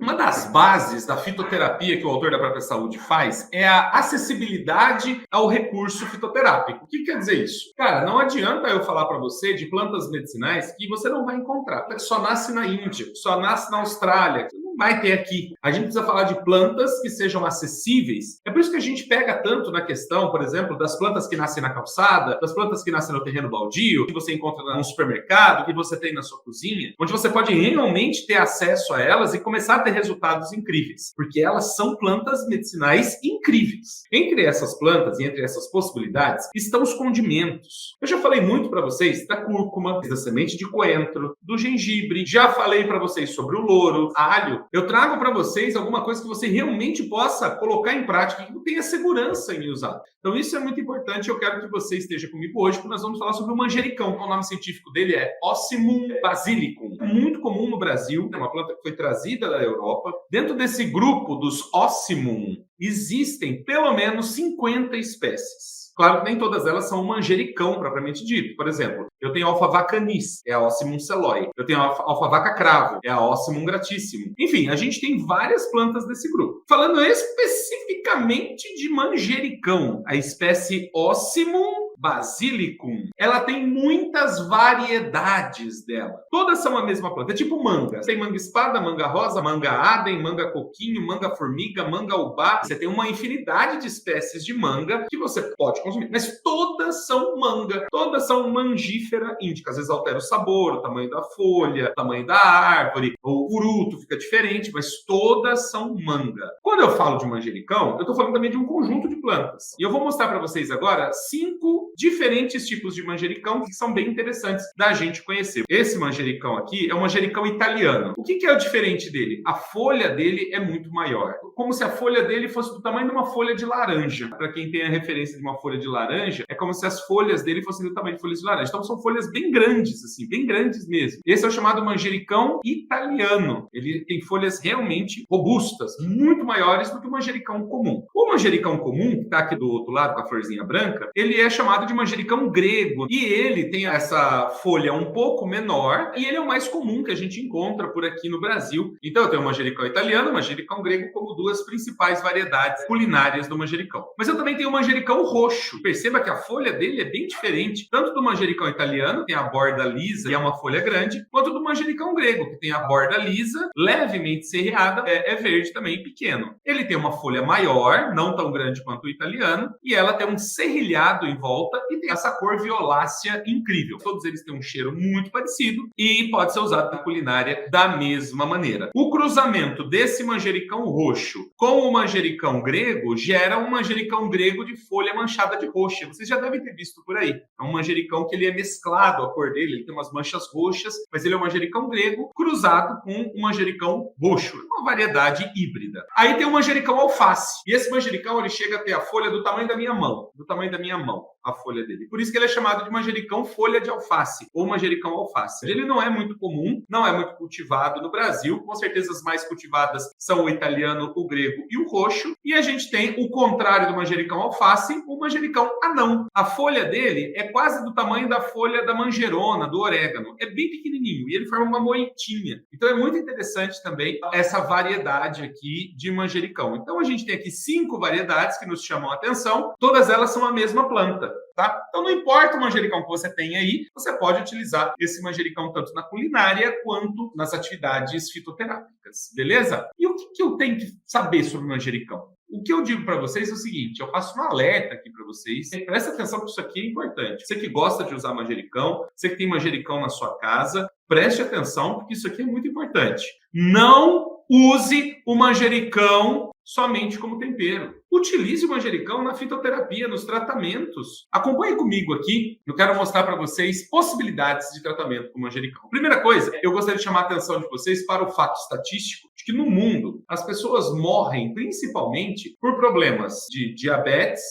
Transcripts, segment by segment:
Uma das bases da fitoterapia que o autor da própria saúde faz é a acessibilidade ao recurso fitoterápico. O que quer dizer isso? Cara, não adianta eu falar para você de plantas medicinais que você não vai encontrar. Que só nasce na Índia, só nasce na Austrália, que não vai ter aqui. A gente precisa falar de plantas que sejam acessíveis. É por isso que a gente pega tanto na questão, por exemplo, das plantas que nascem na calçada, das plantas que nascem no terreno baldio, que você encontra no supermercado, que você tem na sua cozinha, onde você pode realmente ter acesso a elas e começar a ter resultados incríveis, porque elas são plantas medicinais incríveis. Entre essas plantas e entre essas possibilidades estão os condimentos. Eu já falei muito para vocês da cúrcuma, da semente de coentro, do gengibre, já falei para vocês sobre o louro, alho. Eu trago para vocês alguma coisa que você realmente possa colocar em prática e que tenha segurança em usar. Então isso é muito importante. Eu quero que você esteja comigo hoje, porque nós vamos falar sobre o manjericão. O nome científico dele é Ocimum basilicum. Muito comum no Brasil, é uma planta que foi trazida da Europa. Dentro desse grupo dos Ocimum, existem pelo menos 50 espécies. Claro que nem todas elas são manjericão propriamente dito. Por exemplo, eu tenho a alfavaca anis, é a Ocimum celoi. Eu tenho a alfavaca cravo, é a Ocimum gratissimum. Enfim, a gente tem várias plantas desse grupo. Falando especificamente de manjericão, a espécie Ocimum basilicum, ela tem muitas variedades dela. Todas são a mesma planta, é tipo manga. Tem manga espada, manga rosa, manga adem, manga coquinho, manga formiga, manga ubá. Você tem uma infinidade de espécies de manga que você pode consumir, mas todas são manga, todas são mangífera índica. Às vezes altera o sabor, o tamanho da folha, o tamanho da árvore, o fruto fica diferente, mas todas são manga. Quando eu falo de manjericão, eu estou falando também de um conjunto de plantas. E eu vou mostrar para vocês agora 5 diferentes tipos de manjericão que são bem interessantes da gente conhecer. Esse manjericão aqui é um manjericão italiano. O que é o diferente dele? A folha dele é muito maior. Como se a folha dele fosse do tamanho de uma folha de laranja. Para quem tem a referência de uma folha de laranja, é como se as folhas dele fossem do tamanho de folhas de laranja. Então são folhas bem grandes, assim, bem grandes mesmo. Esse é o chamado manjericão italiano. Ele tem folhas realmente robustas, muito maiores do que o manjericão comum. O manjericão comum, que está aqui do outro lado com a florzinha branca, ele é chamado de manjericão grego. E ele tem essa folha um pouco menor e ele é o mais comum que a gente encontra por aqui no Brasil. Então eu tenho o manjericão italiano e o manjericão grego como duas principais variedades culinárias do manjericão. Mas eu também tenho o manjericão roxo. Perceba que a folha dele é bem diferente, tanto do manjericão italiano, que tem a borda lisa e é uma folha grande, quanto do manjericão grego, que tem a borda lisa, levemente serreada, é verde também, pequeno. Ele tem uma folha maior, não tão grande quanto o italiano, e ela tem um serrilhado em volta e tem essa cor violácea incrível. Todos eles têm um cheiro muito parecido e pode ser usado na culinária da mesma maneira. O cruzamento desse manjericão roxo com o manjericão grego gera um manjericão grego de folha manchada de roxa. Vocês já devem ter visto por aí. É um manjericão que ele é mesclado, a cor dele, ele tem umas manchas roxas, mas ele é um manjericão grego cruzado com um manjericão roxo. É uma variedade híbrida. Aí tem o manjericão alface. E esse manjericão, ele chega a ter a folha do tamanho da minha mão. Do tamanho da minha mão, a folha dele. Por isso que ele é chamado de manjericão folha de alface, ou manjericão alface. Ele não é muito comum, não é muito cultivado no Brasil. Com certeza as mais cultivadas são o italiano, o grego e o roxo. E a gente tem o contrário do manjericão alface, o manjericão anão. A folha dele é quase do tamanho da folha da manjerona, do orégano. É bem pequenininho e ele forma uma moitinha. Então é muito interessante também essa variedade aqui de manjericão. Então a gente tem aqui 5 variedades que nos chamam a atenção. Todas elas são a mesma planta, tá? Então não importa o manjericão que você tem aí, você pode utilizar esse manjericão tanto na culinária quanto nas atividades fitoterápicas, beleza? E o que eu tenho que saber sobre o manjericão? O que eu digo para vocês é o seguinte, eu faço um alerta aqui para vocês, presta atenção que isso aqui é importante. Você que gosta de usar manjericão, você que tem manjericão na sua casa, preste atenção porque isso aqui é muito importante. Não use o manjericão somente como tempero. Utilize o manjericão na fitoterapia, nos tratamentos. Acompanhe comigo aqui, eu quero mostrar para vocês possibilidades de tratamento com manjericão. Primeira coisa, eu gostaria de chamar a atenção de vocês para o fato estatístico de que no mundo as pessoas morrem principalmente por problemas de diabetes,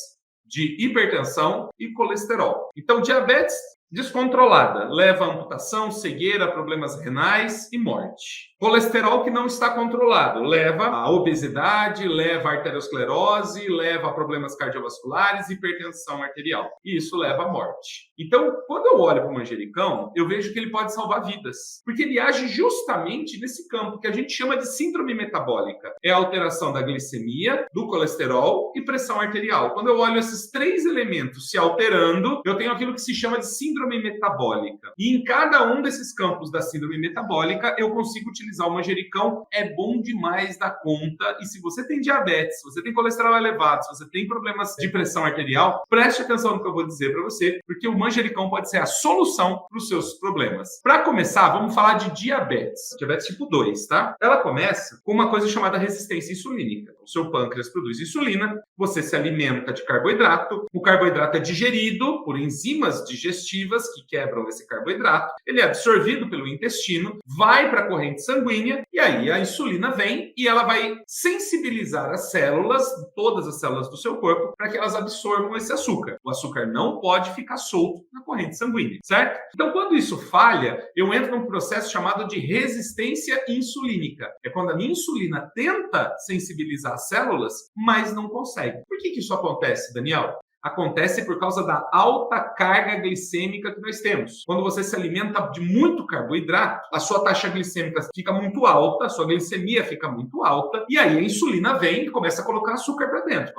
de hipertensão e colesterol. Então, diabetes descontrolada leva a amputação, cegueira, problemas renais e morte. Colesterol que não está controlado leva a obesidade, leva a arteriosclerose, leva a problemas cardiovasculares e hipertensão arterial. E isso leva à morte. Então, quando eu olho para o manjericão, eu vejo que ele pode salvar vidas, porque ele age justamente nesse campo que a gente chama de síndrome metabólica. É a alteração da glicemia, do colesterol e pressão arterial. Quando eu olho esses três elementos se alterando, eu tenho aquilo que se chama de síndrome metabólica. E em cada um desses campos da síndrome metabólica, eu consigo utilizar o manjericão. É bom demais da conta. E se você tem diabetes, se você tem colesterol elevado, se você tem problemas de pressão arterial, preste atenção no que eu vou dizer para você, porque o manjericão pode ser a solução para os seus problemas. Para começar, vamos falar de diabetes tipo 2, tá? Ela começa com uma coisa chamada resistência insulínica. O seu pâncreas produz insulina, você se alimenta de carboidrato, o carboidrato é digerido por enzimas digestivas que quebram esse carboidrato, ele é absorvido pelo intestino, vai para a corrente sanguínea e aí a insulina vem e ela vai sensibilizar as células, todas as células do seu corpo, para que elas absorvam esse açúcar. O açúcar não pode ficar solto na corrente sanguínea, certo? Então, quando isso falha, eu entro num processo chamado de resistência insulínica. É quando a minha insulina tenta sensibilizar as células, mas não consegue. Por que isso acontece, Daniel? Acontece por causa da alta carga glicêmica que nós temos. Quando você se alimenta de muito carboidrato, a sua taxa glicêmica fica muito alta, a sua glicemia fica muito alta, e aí a insulina vem e começa a colocar açúcar para dentro,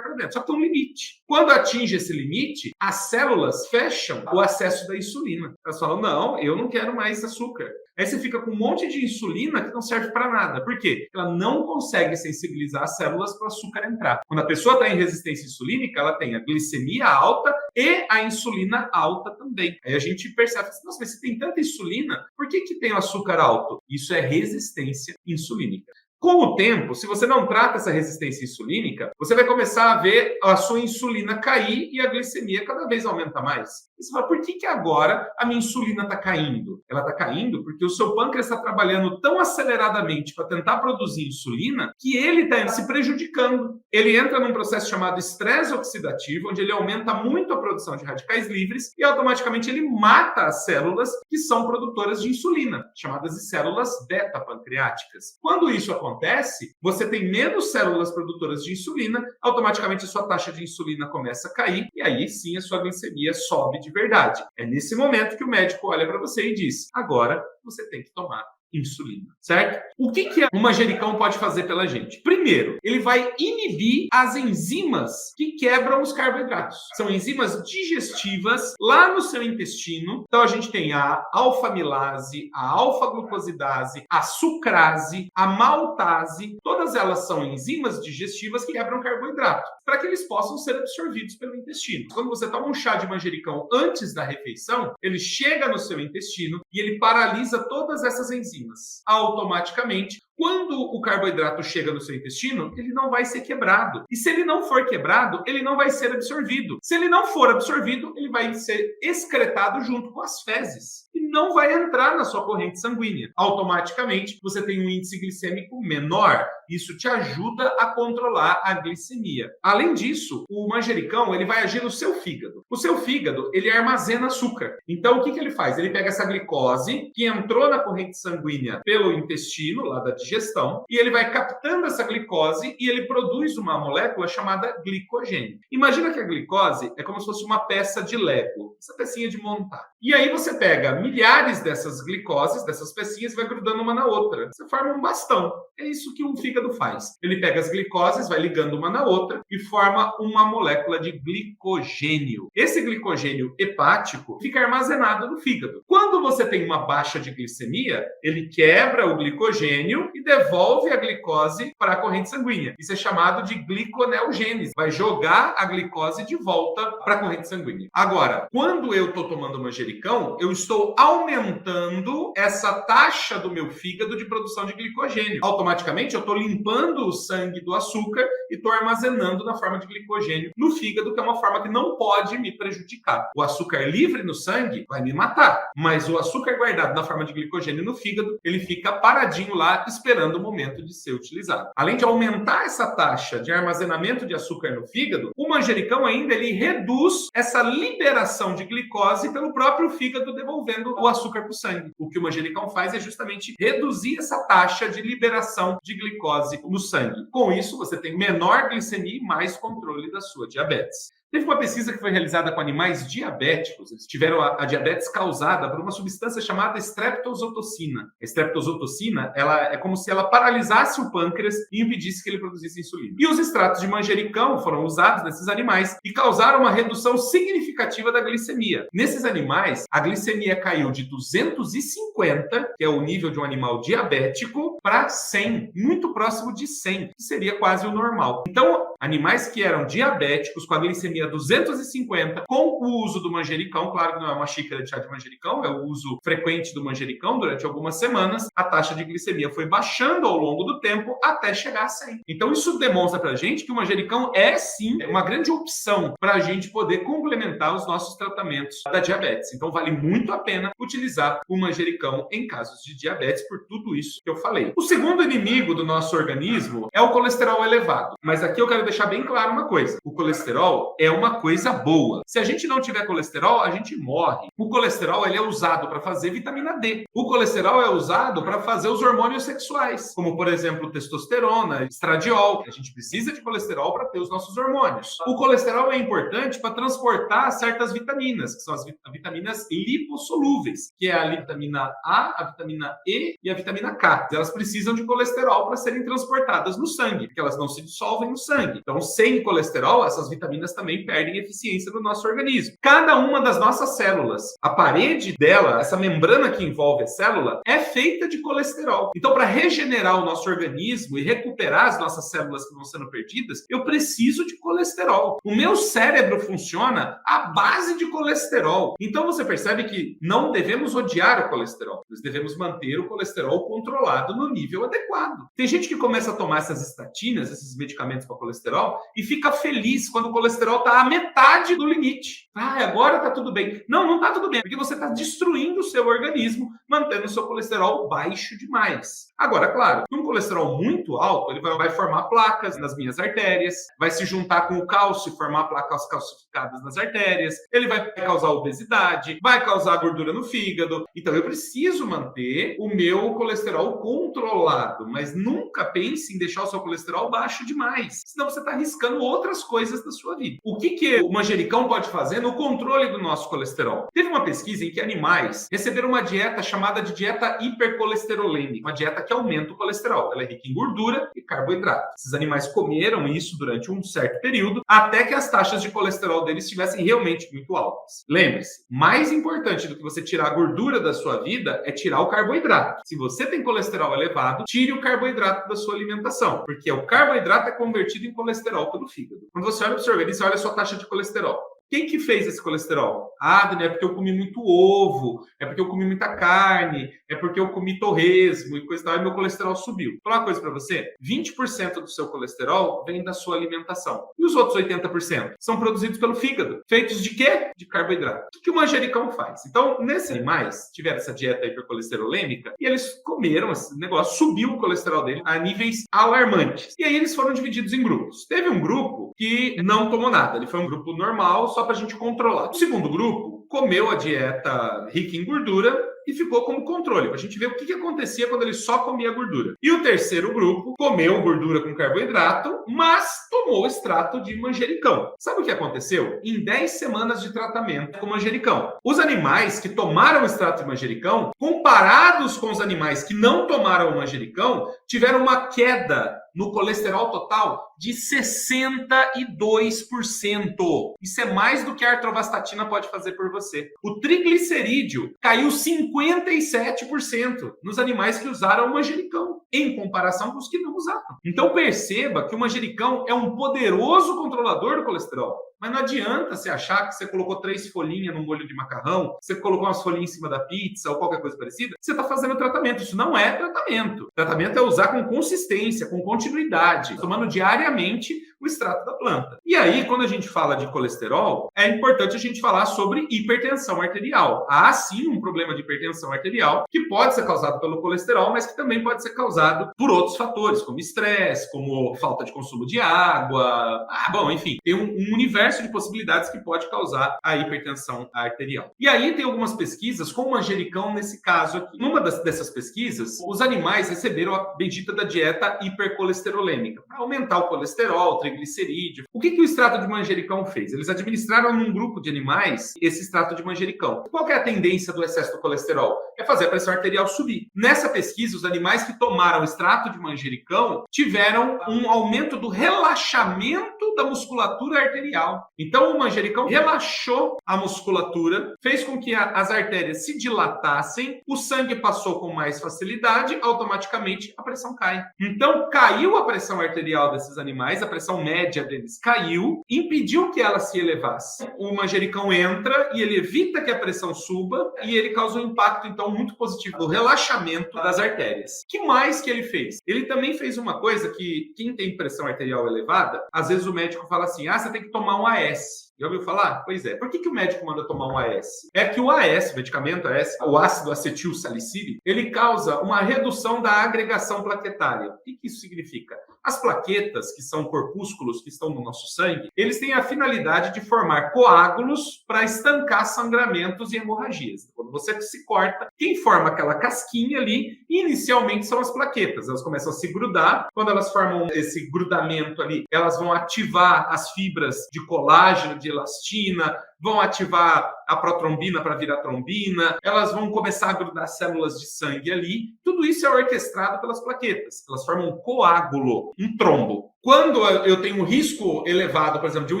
Só que tem um limite. Quando atinge esse limite, as células fecham o acesso da insulina. Elas falam, não, eu não quero mais açúcar. Aí você fica com um monte de insulina que não serve para nada. Por quê? Ela não consegue sensibilizar as células para o açúcar entrar. Quando a pessoa está em resistência insulínica, ela tem a glicemia alta e a insulina alta também. Aí a gente percebe, nossa, mas se tem tanta insulina, por que tem o açúcar alto? Isso é resistência insulínica. Com o tempo, se você não trata essa resistência insulínica, você vai começar a ver a sua insulina cair e a glicemia cada vez aumenta mais. E você fala, por que agora a minha insulina está caindo? Ela está caindo porque o seu pâncreas está trabalhando tão aceleradamente para tentar produzir insulina que ele está se prejudicando. Ele entra num processo chamado estresse oxidativo, onde ele aumenta muito a produção de radicais livres e automaticamente ele mata as células que são produtoras de insulina, chamadas de células beta-pancreáticas. Quando isso acontece, você tem menos células produtoras de insulina, automaticamente a sua taxa de insulina começa a cair e aí sim a sua glicemia sobe de verdade. É nesse momento que o médico olha para você e diz, agora você tem que tomar insulina, certo? O que o manjericão pode fazer pela gente? Primeiro, ele vai inibir as enzimas que quebram os carboidratos. São enzimas digestivas lá no seu intestino. Então, a gente tem a alfa-amilase, a alfa-glucosidase, a sucrase, a maltase. Todas elas são enzimas digestivas que quebram carboidrato, para que eles possam ser absorvidos pelo intestino. Quando você toma um chá de manjericão antes da refeição, ele chega no seu intestino e ele paralisa todas essas enzimas. Automaticamente, quando o carboidrato chega no seu intestino, ele não vai ser quebrado. E se ele não for quebrado, ele não vai ser absorvido. Se ele não for absorvido, ele vai ser excretado junto com as fezes. E não vai entrar na sua corrente sanguínea. Automaticamente, você tem um índice glicêmico menor. Isso te ajuda a controlar a glicemia. Além disso, o manjericão ele vai agir no seu fígado. O seu fígado ele armazena açúcar. Então, o que ele faz? Ele pega essa glicose que entrou na corrente sanguínea pelo intestino, lá da digestão, e ele vai captando essa glicose e ele produz uma molécula chamada glicogênio. Imagina que a glicose é como se fosse uma peça de Lego, essa pecinha de montar. E aí você pega milhares dessas glicoses, dessas pecinhas, e vai grudando uma na outra. Você forma um bastão. É isso que o fígado faz. Ele pega as glicoses, vai ligando uma na outra e forma uma molécula de glicogênio. Esse glicogênio hepático fica armazenado no fígado. Quando você tem uma baixa de glicemia, ele quebra o glicogênio e devolve a glicose para a corrente sanguínea. Isso é chamado de gliconeogênese. Vai jogar a glicose de volta para a corrente sanguínea. Agora, quando eu estou tomando manjericão, eu estou aumentando essa taxa do meu fígado de produção de glicogênio. Automaticamente eu estou limpando o sangue do açúcar e estou armazenando na forma de glicogênio no fígado, que é uma forma que não pode me prejudicar. O açúcar livre no sangue vai me matar, mas o açúcar guardado na forma de glicogênio no fígado, ele fica paradinho lá esperando o momento de ser utilizado. Além de aumentar essa taxa de armazenamento de açúcar no fígado, o manjericão ainda ele reduz essa liberação de glicose pelo próprio fígado devolvendo o açúcar para o sangue. O que o manjericão faz é justamente reduzir essa taxa de liberação de glicose no sangue. Com isso, você tem menor glicemia e mais controle da sua diabetes. Teve uma pesquisa que foi realizada com animais diabéticos. Eles tiveram a diabetes causada por uma substância chamada streptozotocina. A streptozotocina, ela é como se ela paralisasse o pâncreas e impedisse que ele produzisse insulina. E os extratos de manjericão foram usados nesses animais e causaram uma redução significativa da glicemia. Nesses animais, a glicemia caiu de 250, que é o nível de um animal diabético, para 100, muito próximo de 100, que seria quase o normal. Então, animais que eram diabéticos com a glicemia 250, com o uso do manjericão, claro que não é uma xícara de chá de manjericão, é o uso frequente do manjericão durante algumas semanas, a taxa de glicemia foi baixando ao longo do tempo até chegar a 100. Então isso demonstra pra gente que o manjericão é sim uma grande opção para a gente poder complementar os nossos tratamentos da diabetes. Então vale muito a pena utilizar o manjericão em casos de diabetes por tudo isso que eu falei. O segundo inimigo do nosso organismo é o colesterol elevado. Mas aqui eu quero deixar bem claro uma coisa. O colesterol é uma coisa boa. Se a gente não tiver colesterol, a gente morre. O colesterol ele é usado para fazer vitamina D. O colesterol é usado para fazer os hormônios sexuais, como por exemplo testosterona, estradiol. A gente precisa de colesterol para ter os nossos hormônios. O colesterol é importante para transportar certas vitaminas, que são as vitaminas lipossolúveis, que é a vitamina A, a vitamina E e a vitamina K. Elas precisam de colesterol para serem transportadas no sangue, porque elas não se dissolvem no sangue. Então, sem colesterol, essas vitaminas também perdem eficiência no nosso organismo. Cada uma das nossas células, a parede dela, essa membrana que envolve a célula, é feita de colesterol. Então, para regenerar o nosso organismo e recuperar as nossas células que vão sendo perdidas, eu preciso de colesterol. O meu cérebro funciona à base de colesterol. Então, você percebe que não devemos odiar o colesterol. Nós devemos manter o colesterol controlado no nível adequado. Tem gente que começa a tomar essas estatinas, esses medicamentos para colesterol, e fica feliz quando o colesterol está à metade do limite. Ah, agora está tudo bem. Não, não está tudo bem, porque você está destruindo o seu organismo, mantendo o seu colesterol baixo demais. Agora, claro, um colesterol muito alto, ele vai formar placas nas minhas artérias, vai se juntar com o cálcio e formar placas calcificadas nas artérias, ele vai causar obesidade, vai causar gordura no fígado. Então, eu preciso manter o meu colesterol controlado, mas nunca pense em deixar o seu colesterol baixo demais, senão você está arriscando outras coisas da sua vida. O que o manjericão pode fazer no controle do nosso colesterol? Teve uma pesquisa em que animais receberam uma dieta chamada de dieta hipercolesterolêmica, uma dieta que aumenta o colesterol. Ela é rica em gordura e carboidrato. Esses animais comeram isso durante um certo período, até que as taxas de colesterol deles estivessem realmente muito altas. Lembre-se, mais importante do que você tirar a gordura da sua vida é tirar o carboidrato. Se você tem colesterol elevado, tire o carboidrato da sua alimentação, porque o carboidrato é convertido em colesterol pelo fígado. Quando você olha para o seu organismo, você olha a sua taxa de colesterol. Quem que fez esse colesterol? Ah, Dani, é porque eu comi muito ovo, é porque eu comi muita carne, é porque eu comi torresmo e coisa e tal, e meu colesterol subiu. Vou falar uma coisa para você, 20% do seu colesterol vem da sua alimentação. E os outros 80% são produzidos pelo fígado. Feitos de quê? De carboidrato. O que o manjericão faz? Então, nesses animais, tiveram essa dieta hipercolesterolêmica, e eles comeram esse negócio, subiu o colesterol dele a níveis alarmantes. E aí eles foram divididos em grupos. Teve um grupo que não tomou nada, ele foi um grupo normal, só para a gente controlar. O segundo grupo comeu a dieta rica em gordura e ficou como controle, para a gente ver o que acontecia quando ele só comia gordura. E o terceiro grupo comeu gordura com carboidrato, mas tomou extrato de manjericão. Sabe o que aconteceu? Em 10 semanas de tratamento com manjericão, os animais que tomaram extrato de manjericão, comparados com os animais que não tomaram o manjericão, tiveram uma queda no colesterol total de 62%. Isso é mais do que a atorvastatina pode fazer por você. O triglicerídeo caiu 57% nos animais que usaram o manjericão, em comparação com os que não usaram. Então perceba que o manjericão é um poderoso controlador do colesterol. Mas não adianta você achar que você colocou 3 folhinhas num molho de macarrão, você colocou umas folhinhas em cima da pizza ou qualquer coisa parecida, você está fazendo tratamento. Isso não é tratamento. Tratamento é usar com consistência, com continuidade, tomando diariamente o extrato da planta. E aí, quando a gente fala de colesterol, é importante a gente falar sobre hipertensão arterial. Há sim um problema de hipertensão arterial que pode ser causado pelo colesterol, mas que também pode ser causado por outros fatores, como estresse, como falta de consumo de água. Enfim, tem um universo de possibilidades que pode causar a hipertensão arterial. E aí tem algumas pesquisas com o manjericão nesse caso aqui. Numa dessas pesquisas, os animais receberam a bendita da dieta hipercolesterolêmica para aumentar o colesterol, triglicerídeo. O que o extrato de manjericão fez? Eles administraram num grupo de animais esse extrato de manjericão. Qual é a tendência do excesso do colesterol? É fazer a pressão arterial subir. Nessa pesquisa, os animais que tomaram extrato de manjericão tiveram um aumento do relaxamento da musculatura arterial. Então, o manjericão relaxou a musculatura, fez com que as artérias se dilatassem, o sangue passou com mais facilidade, automaticamente a pressão cai. Então, caiu a pressão arterial desses animais, a pressão média deles caiu, impediu que ela se elevasse. O manjericão entra e ele evita que a pressão suba e ele causa um impacto, então, muito positivo no relaxamento das artérias. O que mais que ele fez? Ele também fez uma coisa que quem tem pressão arterial elevada, às vezes o médico fala assim, você tem que tomar um AS. Já ouviu falar? Pois é. Por que o médico manda tomar um AS? É que o AS, o medicamento AS, o ácido acetil salicílico, ele causa uma redução da agregação plaquetária. O que isso significa? As plaquetas, que são corpúsculos que estão no nosso sangue, eles têm a finalidade de formar coágulos para estancar sangramentos e hemorragias. Quando você se corta, quem forma aquela casquinha ali, inicialmente são as plaquetas. Elas começam a se grudar. Quando elas formam esse grudamento ali, elas vão ativar as fibras de colágeno, de elastina, vão ativar a protrombina para virar trombina, elas vão começar a grudar células de sangue ali. Tudo isso é orquestrado pelas plaquetas. Elas formam um coágulo, um trombo. Quando eu tenho um risco elevado, por exemplo, de um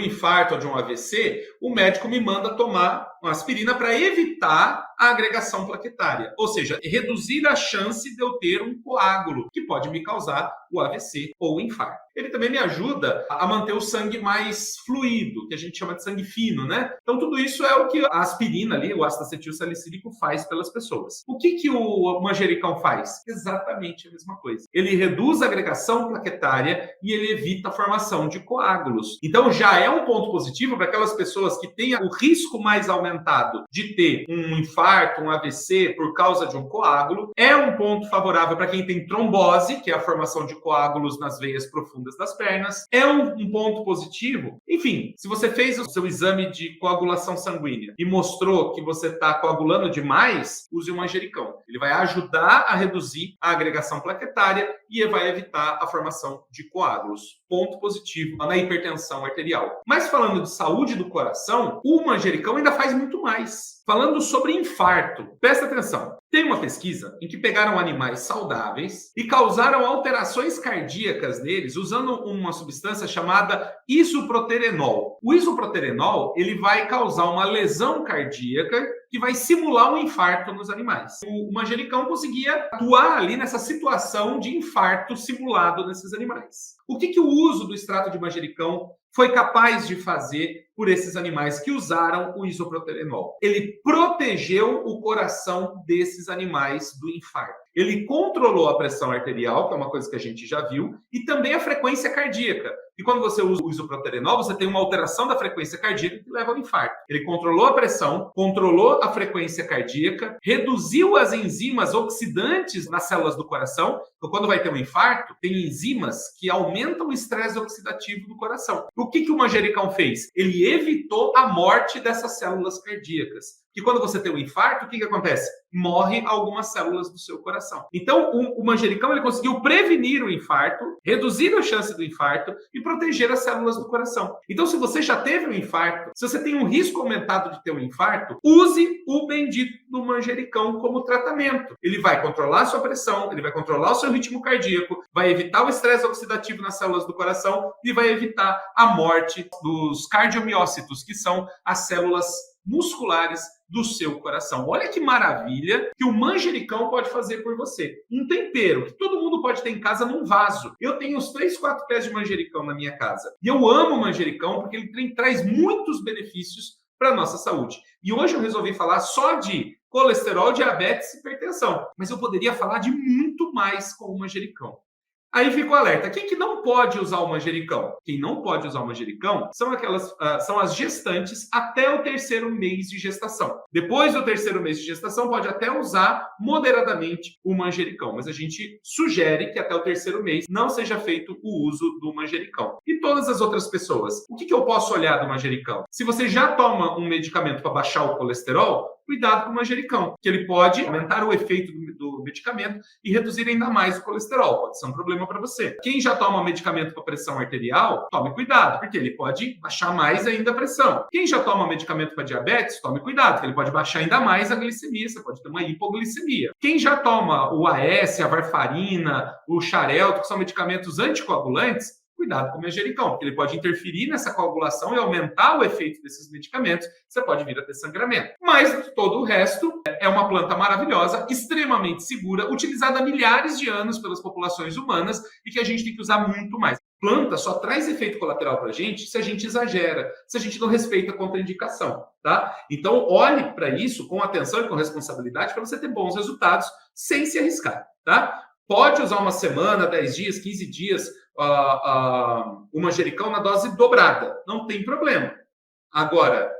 infarto ou de um AVC, o médico me manda tomar uma aspirina para evitar a agregação plaquetária, ou seja, reduzir a chance de eu ter um coágulo que pode me causar o AVC ou o infarto. Ele também me ajuda a manter o sangue mais fluido, que a gente chama de sangue fino, né? Então, tudo isso é o que a aspirina ali, o ácido acetil salicílico, faz pelas pessoas. O que o manjericão faz? Exatamente a mesma coisa. Ele reduz a agregação plaquetária e ele evita a formação de coágulos. Então, já é um ponto positivo para aquelas pessoas que têm o risco mais aumentado de ter um infarto, um AVC por causa de um coágulo. É um ponto favorável para quem tem trombose, que é a formação de coágulos nas veias profundas das pernas. É um ponto positivo. Enfim, se você fez o seu exame de coagulação sanguínea e mostrou que você está coagulando demais, use o manjericão. Ele vai ajudar a reduzir a agregação plaquetária e vai evitar a formação de coágulos. Ponto positivo na hipertensão arterial. Mas falando de saúde do coração, o manjericão ainda faz muito mais. Falando sobre infarto, presta atenção. Tem uma pesquisa em que pegaram animais saudáveis e causaram alterações cardíacas neles usando uma substância chamada isoproterenol. O isoproterenol, ele vai causar uma lesão cardíaca que vai simular um infarto nos animais. O manjericão conseguia atuar ali nessa situação de infarto simulado nesses animais. O que o uso do extrato de manjericão foi capaz de fazer por esses animais que usaram o isoproterenol? Ele protegeu o coração desses animais do infarto. Ele controlou a pressão arterial, que é uma coisa que a gente já viu, e também a frequência cardíaca. E quando você usa o isoproterenol, você tem uma alteração da frequência cardíaca que leva ao infarto. Ele controlou a pressão, controlou a frequência cardíaca, reduziu as enzimas oxidantes nas células do coração. Então, quando vai ter um infarto, tem enzimas que aumentam o estresse oxidativo do coração. O que o manjericão fez? Ele evitou a morte dessas células cardíacas. Que quando você tem um infarto, o que acontece? Morre algumas células do seu coração. Então, o manjericão ele conseguiu prevenir o infarto, reduzir a chance do infarto e proteger as células do coração. Então, se você já teve um infarto, se você tem um risco aumentado de ter um infarto, use o bendito do manjericão como tratamento. Ele vai controlar a sua pressão, ele vai controlar o seu ritmo cardíaco, vai evitar o estresse oxidativo nas células do coração e vai evitar a morte dos cardiomiócitos, que são as células musculares do seu coração. Olha que maravilha que o manjericão pode fazer por você. Um tempero que todo mundo pode ter em casa num vaso. Eu tenho uns 3, 4 pés de manjericão na minha casa. E eu amo o manjericão porque ele traz muitos benefícios para a nossa saúde. E hoje eu resolvi falar só de colesterol, diabetes e hipertensão. Mas eu poderia falar de muito mais com o manjericão. Aí fica o alerta. Quem que não pode usar o manjericão? Quem não pode usar o manjericão são as gestantes até o 3º mês de gestação. Depois do 3º mês de gestação, pode até usar moderadamente o manjericão. Mas a gente sugere que até o 3º mês não seja feito o uso do manjericão. E todas as outras pessoas? O que eu posso olhar do manjericão? Se você já toma um medicamento para baixar o colesterol, cuidado com o manjericão, que ele pode aumentar o efeito do medicamento e reduzir ainda mais o colesterol. Pode ser um problema para você. Quem já toma medicamento para pressão arterial, tome cuidado, porque ele pode baixar mais ainda a pressão. Quem já toma medicamento para diabetes, tome cuidado, porque ele pode baixar ainda mais a glicemia, você pode ter uma hipoglicemia. Quem já toma o AS, a varfarina, o xarelto, que são medicamentos anticoagulantes, cuidado com o manjericão, porque ele pode interferir nessa coagulação e aumentar o efeito desses medicamentos, você pode vir a ter sangramento. Mas todo o resto é uma planta maravilhosa, extremamente segura, utilizada há milhares de anos pelas populações humanas e que a gente tem que usar muito mais. Planta só traz efeito colateral para a gente se a gente exagera, se a gente não respeita a contraindicação, tá? Então, olhe para isso com atenção e com responsabilidade para você ter bons resultados sem se arriscar, tá? Pode usar uma semana, 10 dias, 15 dias, o manjericão na dose dobrada. Não tem problema. Agora,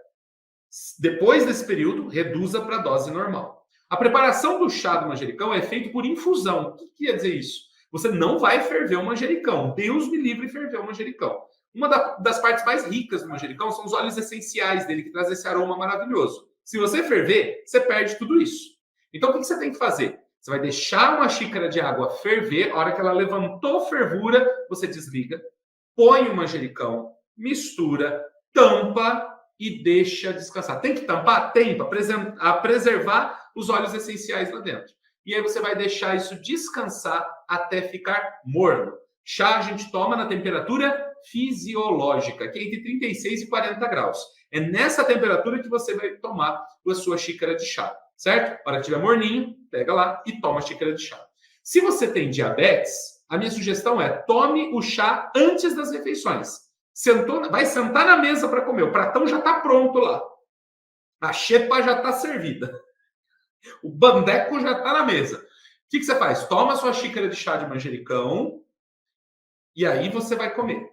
depois desse período, reduza para a dose normal. A preparação do chá do manjericão é feita por infusão. O que quer dizer isso? Você não vai ferver o manjericão. Deus me livre ferver o manjericão. Uma das partes mais ricas do manjericão são os óleos essenciais dele, que traz esse aroma maravilhoso. Se você ferver, você perde tudo isso. Então, o que você tem que fazer? Você vai deixar uma xícara de água ferver, a hora que ela levantou fervura, você desliga, põe o manjericão, mistura, tampa e deixa descansar. Tem que tampar? Tem, para preservar os óleos essenciais lá dentro. E aí você vai deixar isso descansar até ficar morno. Chá a gente toma na temperatura fisiológica, que é entre 36 e 40 graus. É nessa temperatura que você vai tomar a sua xícara de chá, certo? A hora que estiver morninho, pega lá e toma a xícara de chá. Se você tem diabetes, a minha sugestão é tome o chá antes das refeições. Vai sentar na mesa para comer, o pratão já está pronto lá. A xepa já está servida. O bandeco já está na mesa. O que você faz? Toma a sua xícara de chá de manjericão e aí você vai comer.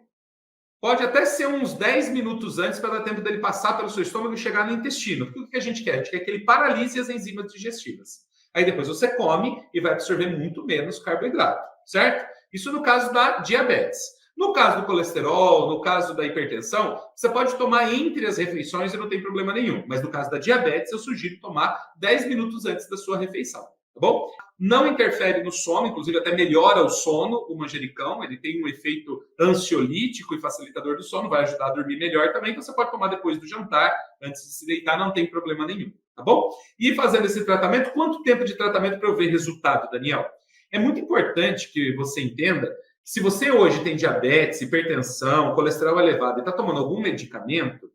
Pode até ser uns 10 minutos antes para dar tempo dele passar pelo seu estômago e chegar no intestino. Porque o que a gente quer? A gente quer que ele paralise as enzimas digestivas. Aí depois você come e vai absorver muito menos carboidrato, certo? Isso no caso da diabetes. No caso do colesterol, no caso da hipertensão, você pode tomar entre as refeições e não tem problema nenhum. Mas no caso da diabetes, eu sugiro tomar 10 minutos antes da sua refeição, tá bom? Não interfere no sono, inclusive até melhora o sono, o manjericão. Ele tem um efeito ansiolítico e facilitador do sono, vai ajudar a dormir melhor também. Então você pode tomar depois do jantar, antes de se deitar, não tem problema nenhum, tá bom? E fazendo esse tratamento, quanto tempo de tratamento para eu ver resultado, Daniel? É muito importante que você entenda que se você hoje tem diabetes, hipertensão, colesterol elevado e está tomando algum medicamento,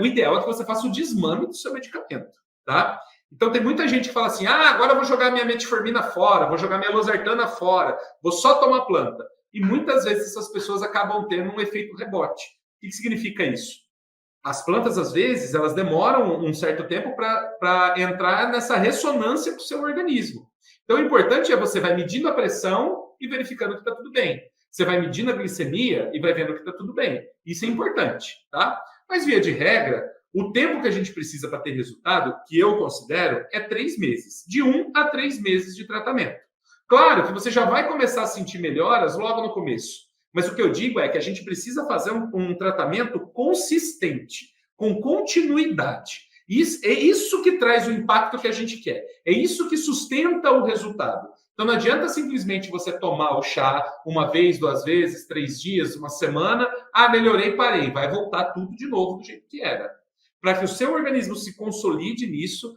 o ideal é que você faça o desmame do seu medicamento, tá? Então, tem muita gente que fala assim, agora eu vou jogar minha metformina fora, vou jogar minha losartana fora, vou só tomar planta. E muitas vezes essas pessoas acabam tendo um efeito rebote. O que significa isso? As plantas, às vezes, elas demoram um certo tempo para entrar nessa ressonância com o seu organismo. Então, o importante é você vai medindo a pressão e verificando que está tudo bem. Você vai medindo a glicemia e vai vendo que está tudo bem. Isso é importante, tá? Mas, via de regra, o tempo que a gente precisa para ter resultado, que eu considero, é 3 meses. De 1 a 3 meses de tratamento. Claro que você já vai começar a sentir melhoras logo no começo. Mas o que eu digo é que a gente precisa fazer um tratamento consistente, com continuidade. É isso que traz o impacto que a gente quer. É isso que sustenta o resultado. Então não adianta simplesmente você tomar o chá uma vez, 2 vezes, 3 dias, uma semana. Melhorei, parei. Vai voltar tudo de novo do jeito que era. Para que o seu organismo se consolide nisso,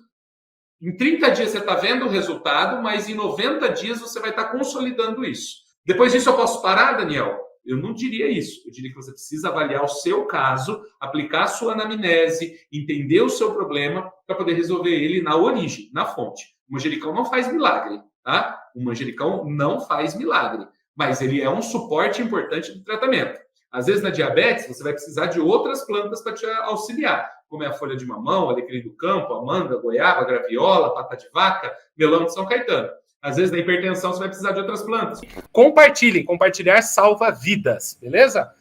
em 30 dias você está vendo o resultado, mas em 90 dias você vai estar consolidando isso. Depois disso eu posso parar, Daniel? Eu não diria isso. Eu diria que você precisa avaliar o seu caso, aplicar a sua anamnese, entender o seu problema para poder resolver ele na origem, na fonte. O manjericão não faz milagre, tá? O manjericão não faz milagre, mas ele é um suporte importante do tratamento. Às vezes, na diabetes, você vai precisar de outras plantas para te auxiliar, como é a folha de mamão, alecrim do campo, a manga, a goiaba, a graviola, a pata de vaca, melão de São Caetano. Às vezes, na hipertensão, você vai precisar de outras plantas. Compartilhem. Compartilhar salva vidas, beleza?